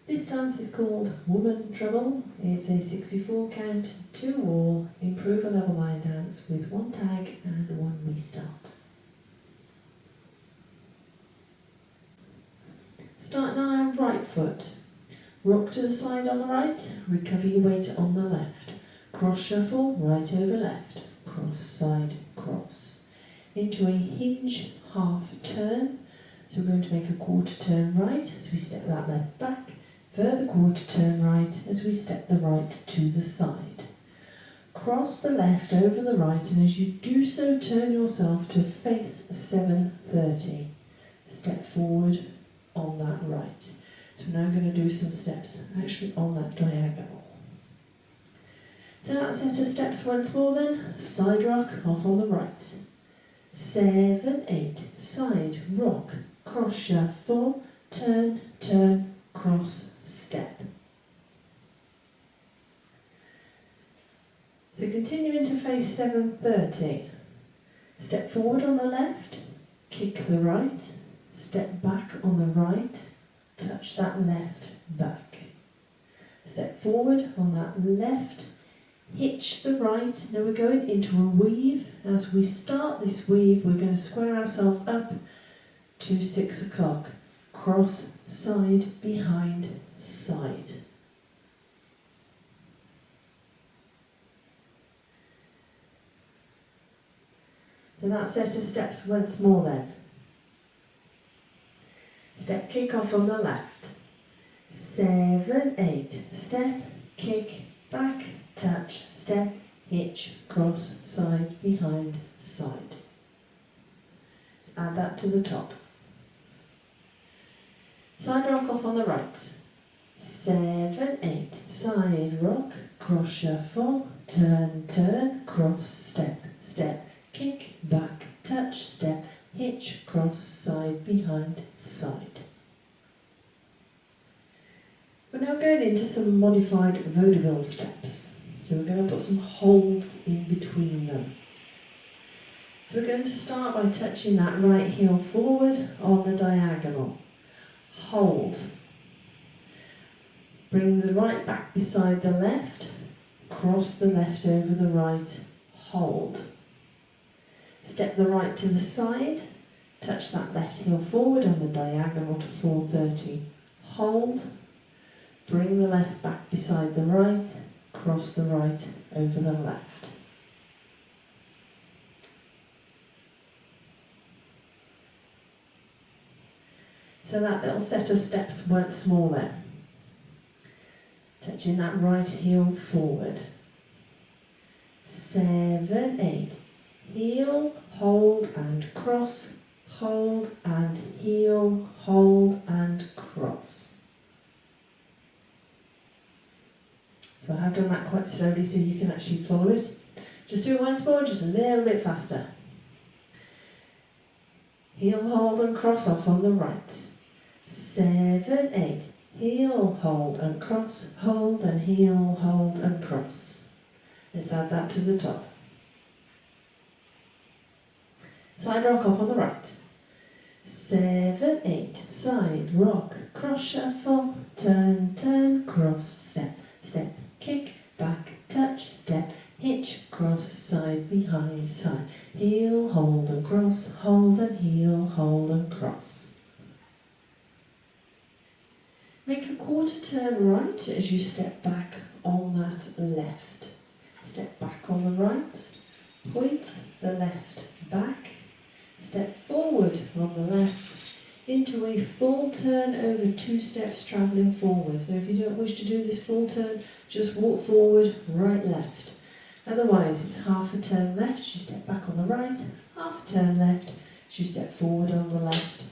This dance is called Woman Trouble. It's a 64 count, 2 wall, improve a level line dance with 1 tag and 1 restart. Starting on our right foot, rock to the side on the right, recover your weight on the left, cross shuffle, right over left, cross side, cross. Into a hinge half turn, so we're going to make a quarter turn right as we step that left back, further quarter turn right as we step the right to the side. Cross the left over the right, and as you do so turn yourself to face 730. Step forward on that right. So we're now going to do some steps actually on that diagonal. So that set of steps once more then. Side rock off on the right. 7, 8, side rock, cross shuffle, turn, turn, cross, step. So continuing to face 730. Step forward on the left, kick the right, step back on the right, touch that left back. Step forward on that left, hitch the right. Now we're going into a weave. As we start this weave, we're going to square ourselves up to 6 o'clock. Cross, side, behind, side. So that set of steps once more then. Step kick off on the left. 7, 8, step, kick, back, touch, step, hitch, cross, side, behind, side. Let's add that to the top. Side rock off on the right. 7, 8, side rock, cross shuffle, turn, turn, cross, step, step, kick, back, touch, step, hitch, cross, side, behind, side. We're now going into some modified vaudeville steps. So we're going to put some holds in between them. So we're going to start by touching that right heel forward on the diagonal. Hold. Bring the right back beside the left. Cross the left over the right. Hold. Step the right to the side. Touch that left heel forward on the diagonal to 430. Hold. Bring the left back beside the right. Cross the right over the left. So that little set of steps once more then. Touching that right heel forward. 7, 8. Heel, hold and cross. Hold and heel, hold and cross. So I have done that quite slowly so you can actually follow it. Just do it once more, just a little bit faster. Heel, hold and cross off on the right. 7, 8. Heel, hold and cross. Hold and heel, hold and cross. Let's add that to the top. Side rock off on the right. 7, 8. Side rock, cross shuffle, turn, turn, cross, step, step, kick, back, touch, step, hitch, cross, side, behind, side. Heel, hold and cross, hold and heel, hold and cross. Make a quarter turn right as you step back on that left. Step back on the right, point the left back, step forward on the left into a full turn over 2 steps travelling forwards. Now if you don't wish to do this full turn, just walk forward, right, left. Otherwise it's half a turn left as you step back on the right, half a turn left as you step forward on the left,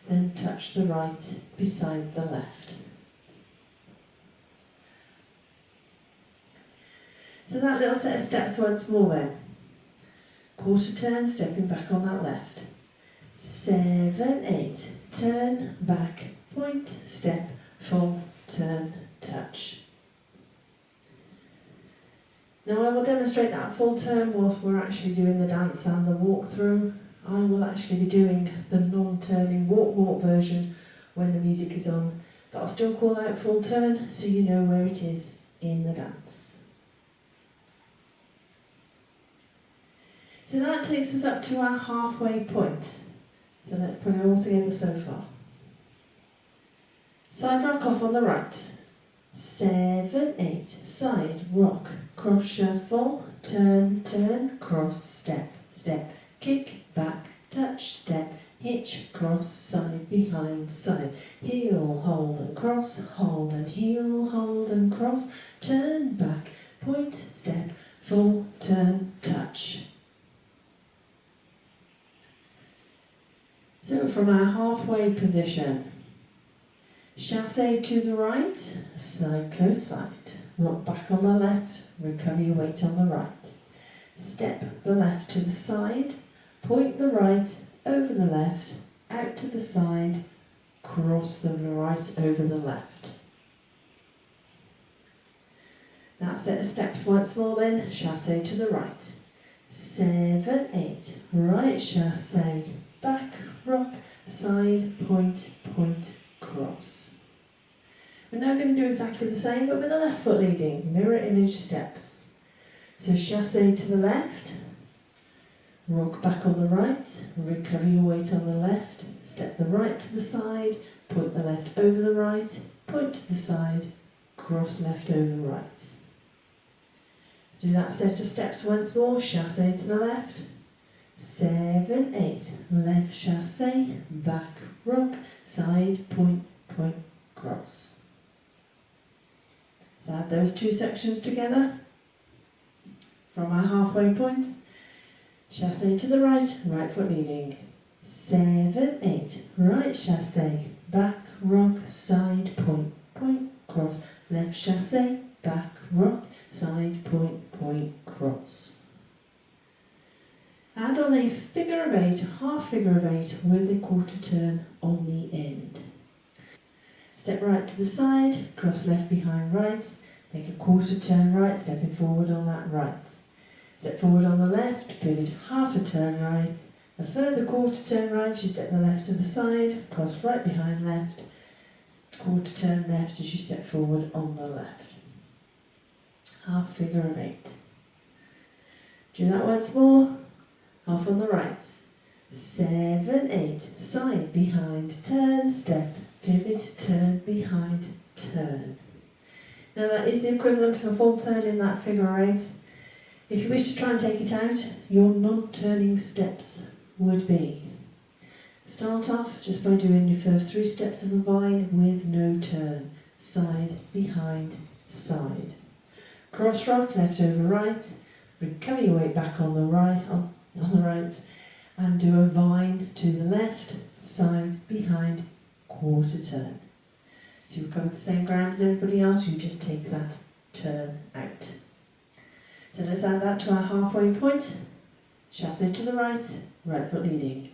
then touch the right beside the left. So that little set of steps once more then. Quarter turn, stepping back on that left. 7, 8, turn, back, point, step, full, turn, touch. Now I will demonstrate that full turn whilst we're actually doing the dance and the walkthrough. I will actually be doing the non-turning walk-walk version when the music is on. But I'll still call out full turn so you know where it is in the dance. So that takes us up to our halfway point. So let's put it all together so far. Side rock off on the right. 7, 8, side, rock, cross, shuffle, turn, turn, cross, step, step, kick, back, touch, step, hitch, cross, side, behind, side, heel, hold and cross, hold and heel, hold and cross, turn, back, point, step, full, turn, touch. So from our halfway position, chassé to the right, side close side, rock back on the left, recover your weight on the right. Step the left to the side, point the right over the left, out to the side, cross the right over the left. That set of steps once more then, chassé to the right. 7, 8, right chassé, back, rock, side, point, point, cross. We're now going to do exactly the same but with the left foot leading, mirror image steps. So chassé to the left, rock back on the right, recover your weight on the left, step the right to the side, point the left over the right, point to the side, cross left over right. Do that set of steps once more, chassé to the left, 7, 8, left chassé, back, rock, side, point, point, cross. So add those two sections together from our halfway point. Chassé to the right, right foot leading. 7, 8, right chassé, back, rock, side, point, point, cross. Left chassé, back, rock, side, point, point, cross. Add on a figure of 8, half figure of 8 with a quarter turn on the end. Step right to the side, cross left behind right, make a quarter turn right, stepping forward on that right. Step forward on the left, pivot half a turn right, a further quarter turn right, you step the left to the side, cross right behind left, quarter turn left as you step forward on the left. Half figure of 8. Do that once more. Half on the right. 7, 8, side, behind, turn, step, pivot, turn, behind, turn. Now that is the equivalent of a full turn in that figure 8. If you wish to try and take it out, your non-turning steps would be: start off just by doing your first 3 steps of a vine with no turn. Side, behind, side. Cross rock, left over right, recover your weight back on the right, and do a vine to the left, side, behind, quarter turn. So you cover the same ground as everybody else, you just take that turn out. So let's add that to our halfway point. Chassé to the right, right foot leading.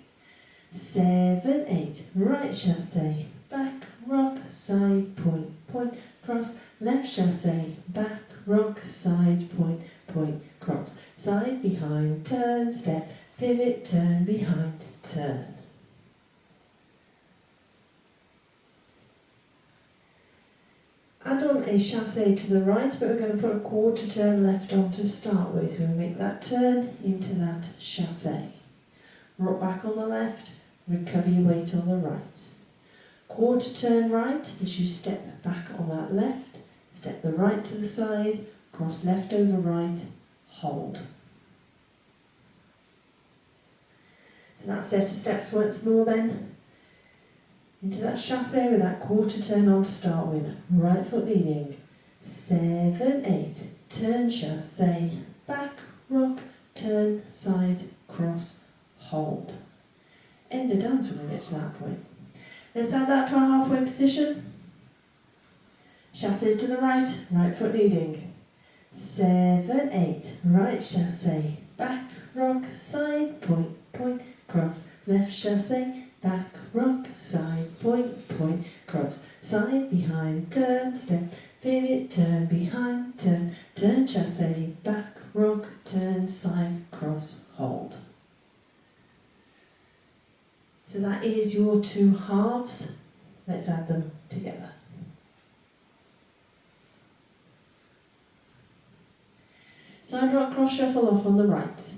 7, 8, right chassé, back, rock, side, point, point, cross, left chassé, back, rock, side, point, point, cross, side, behind, turn, step, pivot, turn, behind, turn. Add on a chassé to the right, but we're going to put a quarter turn left on to start with. So we make that turn into that chassé. Rock back on the left, recover your weight on the right. Quarter turn right as you step back on that left, step the right to the side, cross left over right, hold. So that set of steps once more then. Into that chassé with that quarter turn on to start with. Right foot leading. 7, 8, turn chassé, back, rock, turn, side, cross, hold. End of dance when we get to that point. Let's add that to our halfway position. Chassé to the right, right foot leading. 7, 8, right chassé, back, rock, side, point, point, cross, left chassé, back, rock, side, point, point, cross, side, behind, turn, step, pivot, turn, behind, turn, turn, chassé, back, rock, turn, side, cross, hold. So that is your 2 halves. Let's add them together. Side rock, cross shuffle off on the right.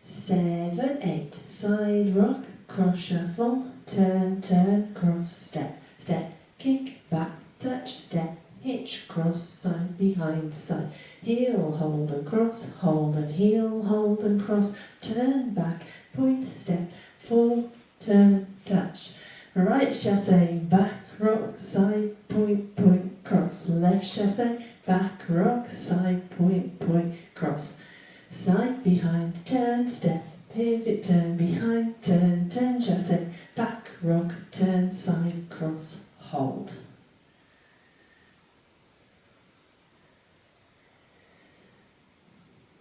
7, 8, side rock, cross shuffle, turn, turn, cross, step, step, kick, back, touch, step, hitch, cross, side, behind, side, heel, hold and cross, hold and heel, hold and cross, turn, back, point, step, full, turn, touch, right chassé, back, rock, side, point, point, cross, left chassé, back, rock, side, point, point, cross, side, behind, turn, step, pivot, turn, behind, turn, turn, chassé, back, rock, turn, side, cross, hold.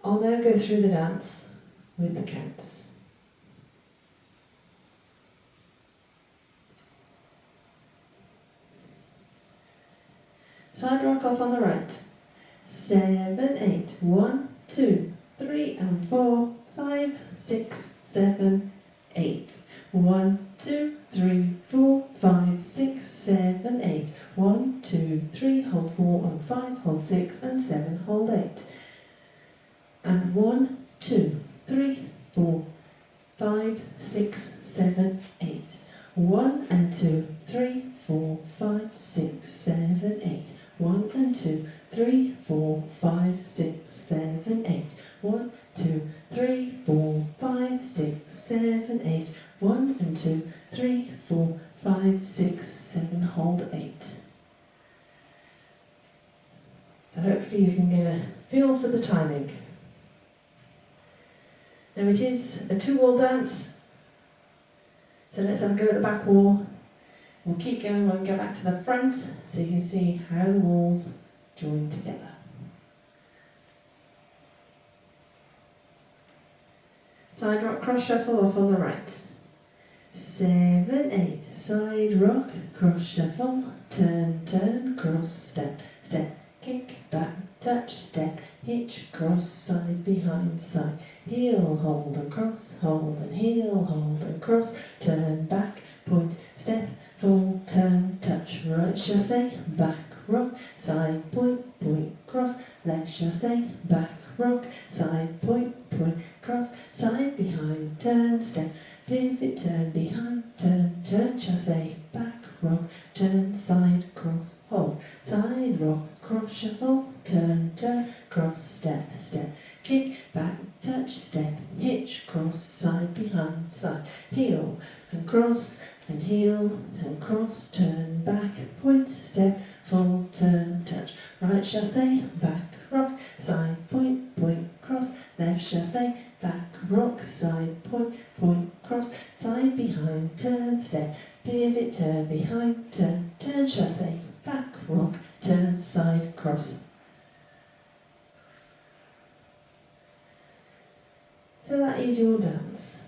I'll now go through the dance with the counts. Side rock off on the right. 7, 8, 1, 2, 3 and 4, 5, 6, 7, 8. 1, 2, 3, 4, 5, 6, 7, 8. 1, 2, 3, hold 4 and 5, hold 6 and 7, hold 8. And 1, 2, 3, 4, 5, 6, 7, 8. 1 and 2, 3, 4, 5, 6, 7, 8. 1 and 2, 3, 4, 5, 6, 7, 8. 1, 2, 3, 4, 5, 6, 7, 8. 1 and 2, 3, 4, 5, 6, 7, hold 8. So hopefully you can get a feel for the timing. Now it is a 2-wall dance, so let's have a go at the back wall. We'll keep going when we go back to the front, so you can see how the walls join together. Side rock, cross shuffle off on the right. 7, 8, side rock, cross shuffle, turn, turn, cross, step, step, kick, back, touch, step, hitch, cross, side, behind, side, heel, hold and cross, hold and heel, hold and cross, turn, back, point, step, full, turn, touch, right chassé, back, rock, side, point, point, cross, left chassé, back, rock, side, point, point, cross, side, behind, turn, step, pivot, turn, behind, turn, turn, chassé, back, rock, turn, side, cross, hold, side, rock, cross, shuffle, turn, turn, cross, step, step, kick, back, touch, step, hitch, cross, side, behind, side, heel, and cross, and heel, and cross, turn, back, point, step, full, turn, touch, right chassé, back, rock, side, point, point, cross, left chassé, back, rock, side, point, point, cross, side, behind, turn, step, pivot, turn, behind, turn, turn, chassé, back, rock, turn, side, cross. So that is your dance.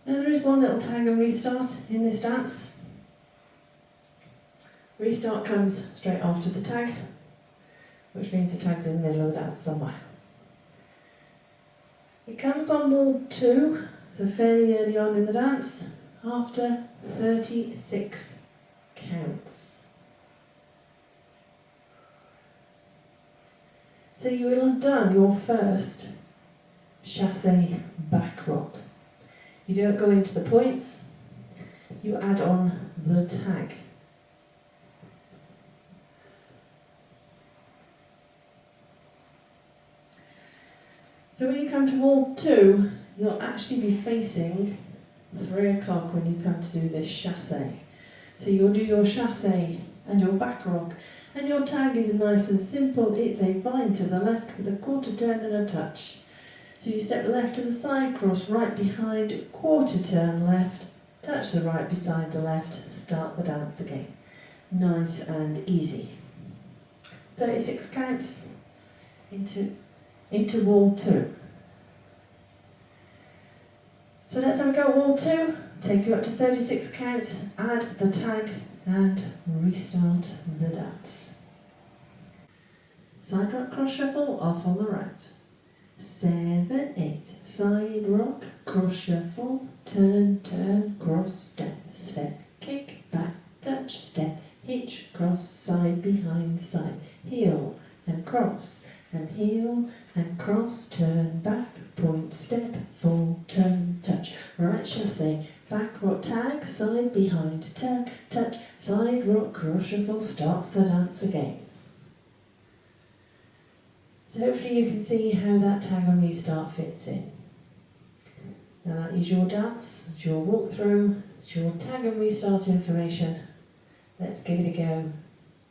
Now there is one little tag and restart in this dance. Restart comes straight after the tag, which means the tag's in the middle of the dance somewhere. It comes on wall 2, so fairly early on in the dance, after 36 counts. So you will have done your first chassé back rock. You don't go into the points, you add on the tag. So when you come to wall 2, you'll actually be facing 3 o'clock when you come to do this chassé. So you'll do your chassé and your back rock, and your tag is nice and simple. It's a vine to the left with a quarter turn and a touch. So you step left to the side, cross right behind, quarter turn left, touch the right beside the left, start the dance again. Nice and easy. 36 counts into wall 2. So let's have a go at wall 2, take you up to 36 counts, add the tag and restart the dance. Side rock, cross shuffle off on the right. 7, 8, side rock, cross shuffle, turn, turn, cross, step, step, kick, back, touch, step, hitch, cross, side, behind, side, heel, and cross, chassé, back rock tag, side behind, turn, touch, side rock, cross shuffle, starts the dance again. So hopefully you can see how that tag and restart fits in. Now that is your dance, it's your walkthrough, it's your tag and restart information. Let's give it a go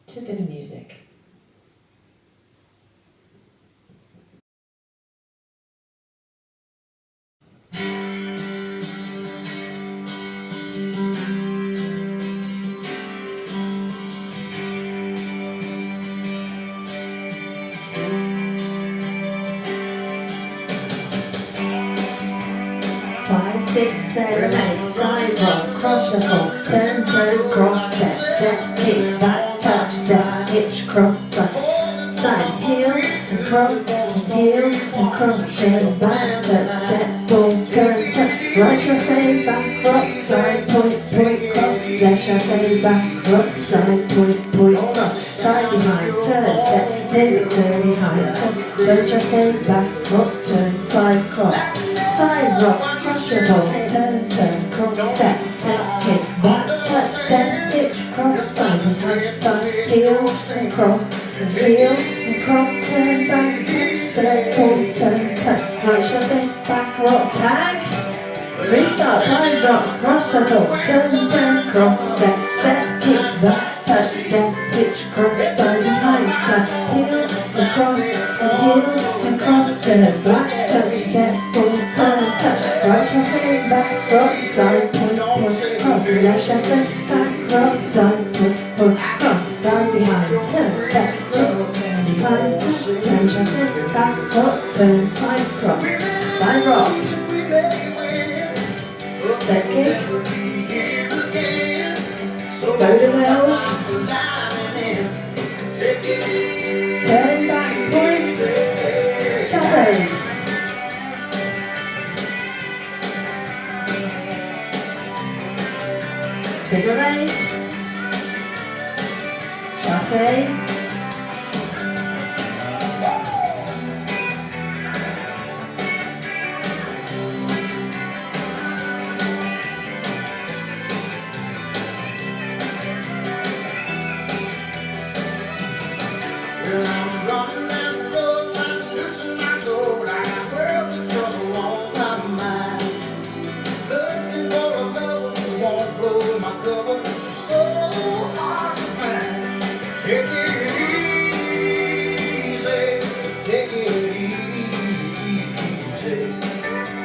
to a bit of music. Five, six, seven, eight, side rock, cross shuffle, turn, turn, cross, step, step, kick, back, touch, step, hitch, cross, side, heel, and cross, and heel, and cross, turn, back, touch, step, forward, turn, touch, right chassé, back, rock, side, point, point, cross, left chassé, back, rock, side, point, cross, side behind, turn, step, pivot, turn behind, turn chassé, back, rock, turn, side, cross, side rock, cross shuffle, turn, turn, cross, step, step, kick, back, touch, step, hitch, cross, side, behind, side, heel, and cross, and heel, and cross, turn, back, touch, step, pull, turn, touch, right chassé, back, rock, tag, restart, side rock, cross shuffle, turn, turn, cross, step, step, kick, back, touch, step, hitch, cross, side, behind, side, heel, and cross, and heel, and cross, turn, back, touch, step, pull, turn, touch, right chassé, back, rock, side, point, cross, left chassé, back, rock, side, point, cross, side, behind, turn, step, pull, turn, behind, touch, turn, chassé, back, rock, turn, side, cross, side rock, step kick, vaudeville, turn, back, point, chassés. Figure eight, chassé, Well, I'm running down the road trying to loosen my load. I got worlds of trouble on my mind. Looking for a lover who won't blow my cover. So hard to find. Take it easy, take it easy.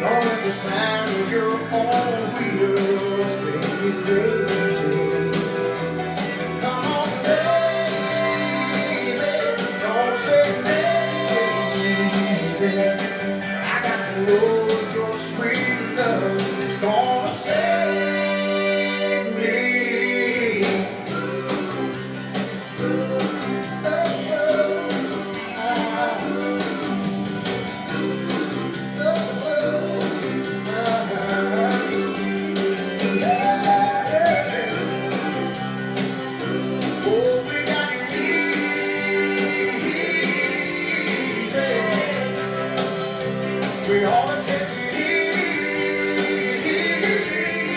Don't let the sound of your own wheels make me crazy. Come on, baby, don't say maybe. I got to know your sweet love is gonna save me. Oh, we got it easy. We ought to take it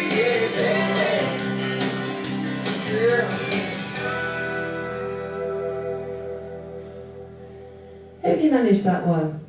easy. Yeah. Hope you managed that one.